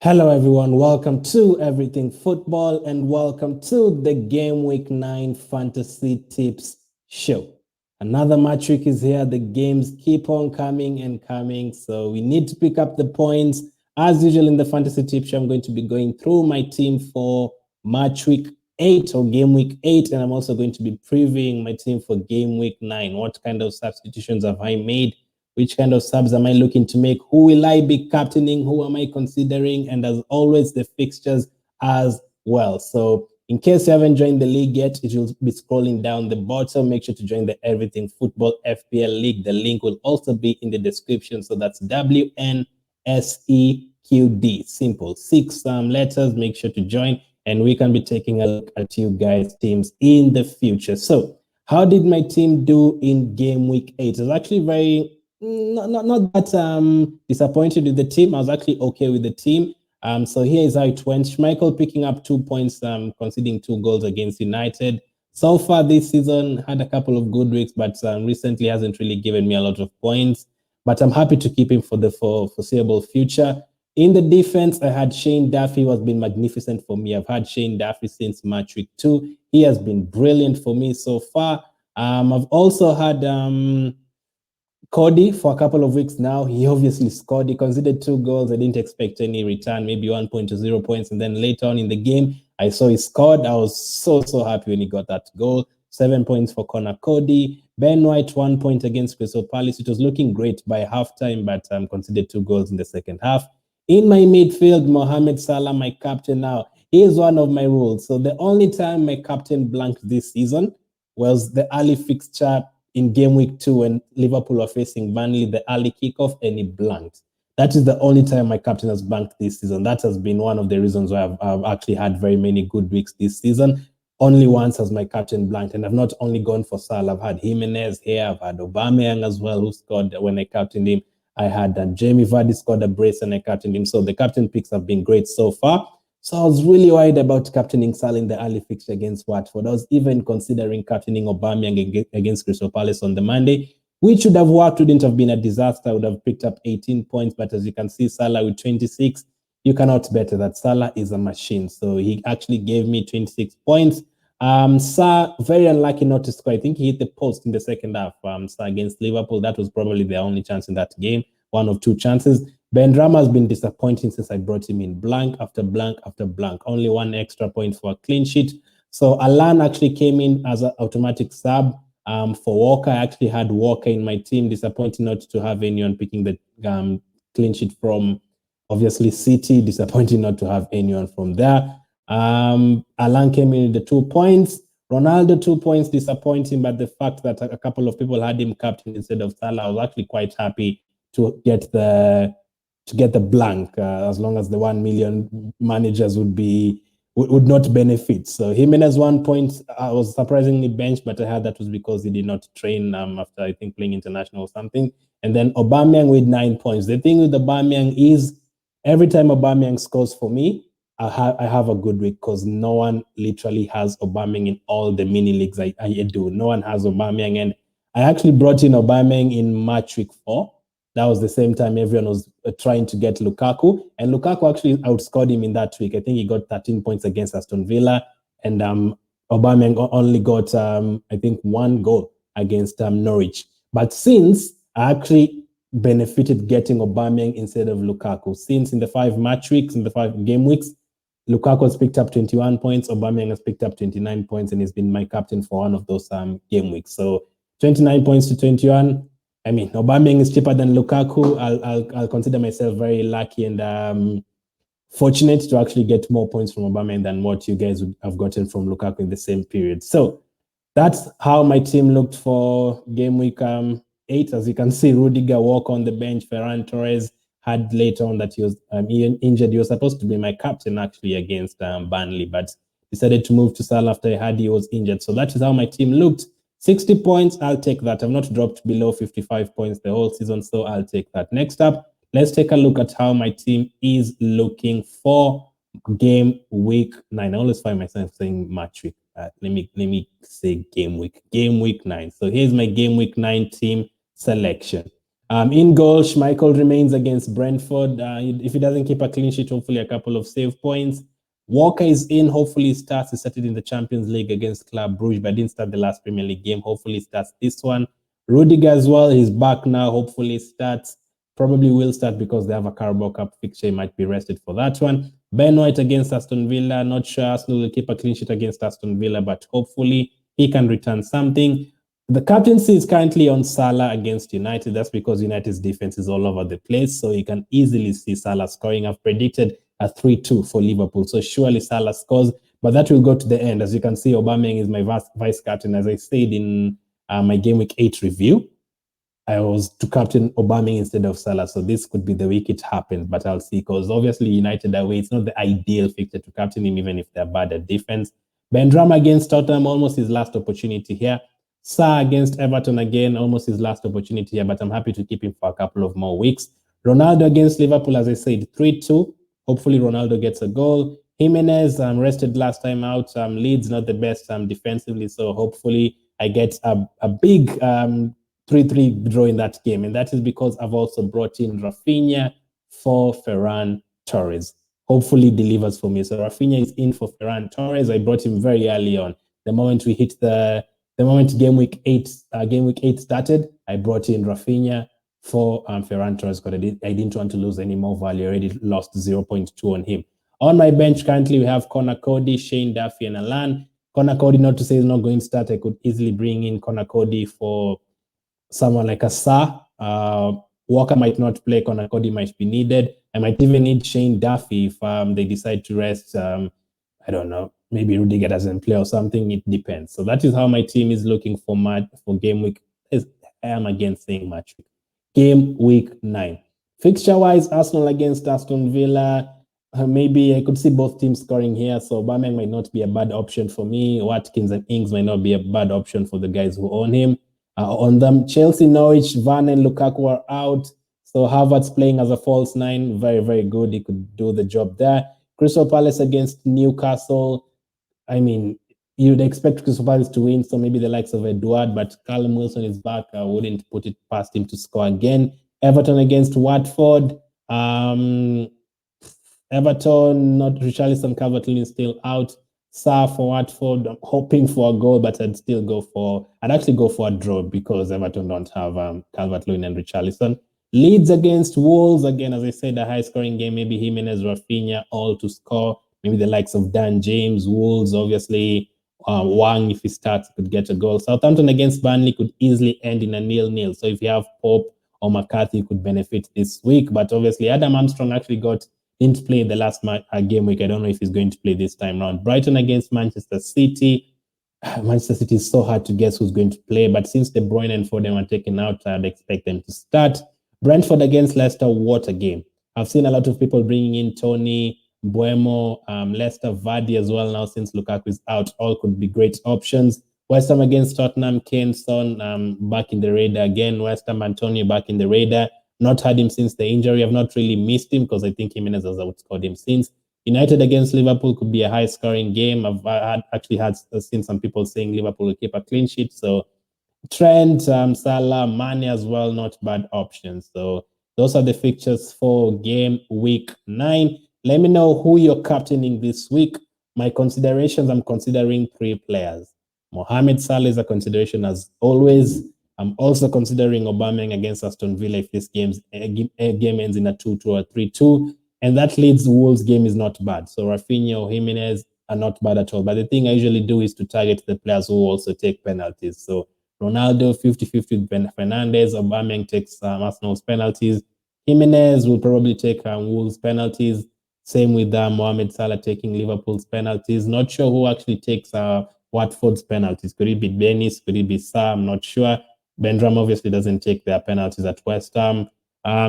Hello everyone, welcome to Everything Football and welcome to the Game Week 9 Fantasy Tips Show. Another match week is here, the games keep on coming and coming, so we need to pick up the points. As usual in the Fantasy Tips Show, I'm going to be going through my team for match week 8 or Game Week 8, and I'm also going to be previewing my team for Game Week 9. What kind of substitutions have I made? Which kind of subs am I looking to make? Who will I be captaining? Who am I considering? And as always, the fixtures as well. So in case you haven't joined the league yet, it will be scrolling down the bottom. Make sure to join the Everything Football FPL League. The link will also be in the description. So that's WNSEQD. Simple. 6 letters. Make sure to join. And we can be taking a look at you guys' teams in the future. So how did my team do in Game Week 8? It was actually very... Not that disappointed with the team. I was actually okay with the team. So here is how it went. Schmeichel picking up 2 points, conceding 2 goals against United. So far this season, had a couple of good weeks, but recently hasn't really given me a lot of points. But I'm happy to keep him for the foreseeable future. In the defense, I had Shane Duffy, who has been magnificent for me. I've had Shane Duffy since match week 2. He has been brilliant for me so far. I've also had... Cody for a couple of weeks now. He obviously scored. He conceded 2 goals. I didn't expect any return, maybe 1 point to 0 points. And then later on in the game, I saw he scored. I was so happy when he got that goal. 7 points for Connor Cody. Ben White, 1 point against Crystal Palace. It was looking great by halftime, but conceded 2 goals in the second half. In my midfield, Mohamed Salah, my captain now. He is one of my rules. So the only time my captain blanked this season was the early fixture in Game Week 2 when Liverpool were facing Burnley, the early kickoff, and he blanked. That is the only time my captain has blanked this season. That has been one of the reasons why I've actually had very many good weeks this season. Only once has my captain blanked, and I've not only gone for Salah. I've had Jimenez here, I've had Aubameyang as well, who scored when I captained him. I had Jamie Vardy scored a brace and I captained him. So the captain picks have been great so far. So I was really worried about captaining Salah in the early fixture against Watford. I was even considering captaining Aubameyang against Crystal Palace on the Monday, which would have worked, wouldn't have been a disaster. I would have picked up 18 points, but as you can see, Salah with 26, you cannot better that. Salah is a machine. So he actually gave me 26 points. Very unlucky not to score. I think he hit the post in the second half. Against Liverpool, that was probably their only chance in that game. 1 of 2 chances. Ben Rama has been disappointing since I brought him in. Blank after blank after blank. Only 1 extra point for a clean sheet. So Alan actually came in as an automatic sub. For Walker, I actually had Walker in my team. Disappointing not to have anyone picking the clean sheet from, obviously, City. Disappointing not to have anyone from there. Alan came in with the 2 points. Ronaldo, 2 points, disappointing, but the fact that a couple of people had him captain instead of Salah, I was actually quite happy to get the blank, as long as the 1 million managers would not benefit. So Jimenez 1 point, I was surprisingly benched, but I heard that was because he did not train after, I think, playing international or something. And then Aubameyang with 9 points. The thing with Aubameyang is every time Aubameyang scores for me, I have a good week because no one literally has Aubameyang in all the mini leagues I do. No one has Aubameyang, and I actually brought in Aubameyang in match week 4. That was the same time everyone was trying to get Lukaku. And Lukaku actually outscored him in that week. I think he got 13 points against Aston Villa. And Aubameyang only got, I think, 1 goal against Norwich. But since I actually benefited getting Aubameyang instead of Lukaku, since in the 5 match weeks, in the 5 game weeks, Lukaku has picked up 21 points, Aubameyang has picked up 29 points, and he's been my captain for one of those game weeks. So 29 points to 21. I mean, Aubameyang is cheaper than Lukaku. I'll consider myself very lucky and fortunate to actually get more points from Aubameyang than what you guys would have gotten from Lukaku in the same period. So that's how my team looked for game week 8. As you can see, Rudiger Walker on the bench. Ferran Torres had later on that he was injured. He was supposed to be my captain actually against Burnley, but decided to move to Salah after he was injured. So that is how my team looked. 60 points, I'll take that. I've not dropped below 55 points the whole season, so I'll take that. Next up, let's take a look at how my team is looking for game week 9. I always find myself saying match week. Let me say game week 9. So here's my game week 9 team selection. In goal, Schmeichel remains against Brentford. If he doesn't keep a clean sheet, hopefully a couple of save points. Walker is in. Hopefully he starts. He started in the Champions League against Club Brugge, but didn't start the last Premier League game. Hopefully he starts this one. Rudiger as well. He's back now. Hopefully he starts. Probably will start because they have a Carabao Cup fixture. He might be rested for that one. Ben White against Aston Villa. Not sure Arsenal will keep a clean sheet against Aston Villa, but hopefully he can return something. The captaincy is currently on Salah against United. That's because United's defense is all over the place. So you can easily see Salah scoring. I've predicted a 3-2 for Liverpool. So surely Salah scores, but that will go to the end. As you can see, Aubameyang is my vice captain. As I said in my Game Week 8 review, I was to captain Aubameyang instead of Salah. So this could be the week it happens, but I'll see. Because obviously United away, it's not the ideal fixture to captain him, even if they're bad at defense. Benrahma against Tottenham, almost his last opportunity here. Sa against Everton again, almost his last opportunity here, but I'm happy to keep him for a couple of more weeks. Ronaldo against Liverpool, as I said, 3-2. Hopefully Ronaldo gets a goal. Jimenez rested last time out. Leeds not the best defensively, so hopefully I get a big 3-3 draw in that game. And that is because I've also brought in Rafinha for Ferran Torres. Hopefully delivers for me. So Rafinha is in for Ferran Torres. I brought him very early on. The moment we hit the moment game week 8 started, I brought in Rafinha for Ferran Torres because I didn't want to lose any more value. I already lost 0.2 on him. On my bench currently, we have Connor Cody, Shane Duffy, and Alan. Connor Cody, not to say he's not going to start. I could easily bring in Connor Cody for someone like a Sa. Walker might not play. Connor Cody might be needed. I might even need Shane Duffy if they decide to rest. I don't know. Maybe Rudiger doesn't play or something. It depends. So that is how my team is looking for game week. I am again saying match week. Game week 9. Fixture-wise, Arsenal against Aston Villa. Maybe I could see both teams scoring here. So Aubameyang might not be a bad option for me. Watkins and Ings might not be a bad option for the guys who own him. On them, Chelsea, Norwich, Van and Lukaku are out. So Havertz playing as a false 9. Very, very good. He could do the job there. Crystal Palace against Newcastle. I mean, you'd expect Crystal Palace to win, so maybe the likes of Edouard, but Callum Wilson is back. I wouldn't put it past him to score again. Everton against Watford. Everton, not Richarlison, Calvert-Lewin is still out. Sa for Watford, I'm hoping for a goal, but I'd actually go for a draw because Everton don't have Calvert-Lewin and Richarlison. Leeds against Wolves, again, as I said, a high-scoring game. Maybe Jimenez, Rafinha, all to score. Maybe the likes of Dan James, Wolves, obviously. Wang, if he starts, could get a goal. Southampton against Burnley could easily end in a 0-0. So if you have Pope or McCarthy, you could benefit this week. But obviously, Adam Armstrong actually didn't play the last game week. I don't know if he's going to play this time round. Brighton against Manchester City. Manchester City is so hard to guess who's going to play. But since De Bruyne and Foden were taken out, I'd expect them to start. Brentford against Leicester, what a game. I've seen a lot of people bringing in Tony, Buemo, Leicester, Vardy as well now since Lukaku is out. All could be great options. West Ham against Tottenham, Kane, Son back in the radar again. West Ham, Antonio back in the radar. Not had him since the injury. I've not really missed him because I think Jimenez has outscored him since. United against Liverpool could be a high-scoring game. I've actually seen some people saying Liverpool will keep a clean sheet. So Trent, Salah, Mane as well, not bad options. So those are the fixtures for game week 9. Let me know who you're captaining this week. My considerations, I'm considering 3 players. Mohamed Salah is a consideration as always. I'm also considering Aubameyang against Aston Villa if this game ends in a 2-2 or 3-2. And that Leeds Wolves game is not bad. So Rafinha or Jimenez are not bad at all. But the thing I usually do is to target the players who also take penalties. So Ronaldo 50-50 with Fernandes. Aubameyang takes Arsenal's penalties. Jimenez will probably take Wolves' penalties. Same with Mohamed Salah taking Liverpool's penalties. Not sure who actually takes Watford's penalties. Could it be Dennis? Could it be Sam? I'm not sure. Benrahma obviously doesn't take their penalties at West Ham.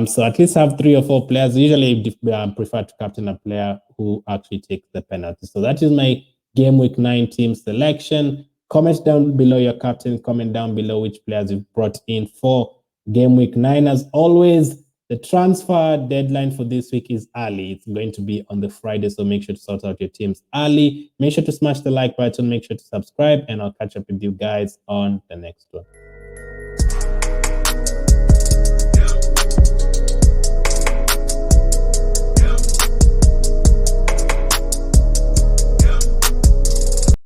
So at least have 3 or 4 players. Usually prefer to captain a player who actually takes the penalties. So that is my game week 9 team selection. Comment down below your captain. Comment down below which players you've brought in for game week 9. As always, the transfer deadline for this week is early. It's going to be on the Friday, so make sure to sort out your teams early. Make sure to smash the like button. Make sure to subscribe, and I'll catch up with you guys on the next one.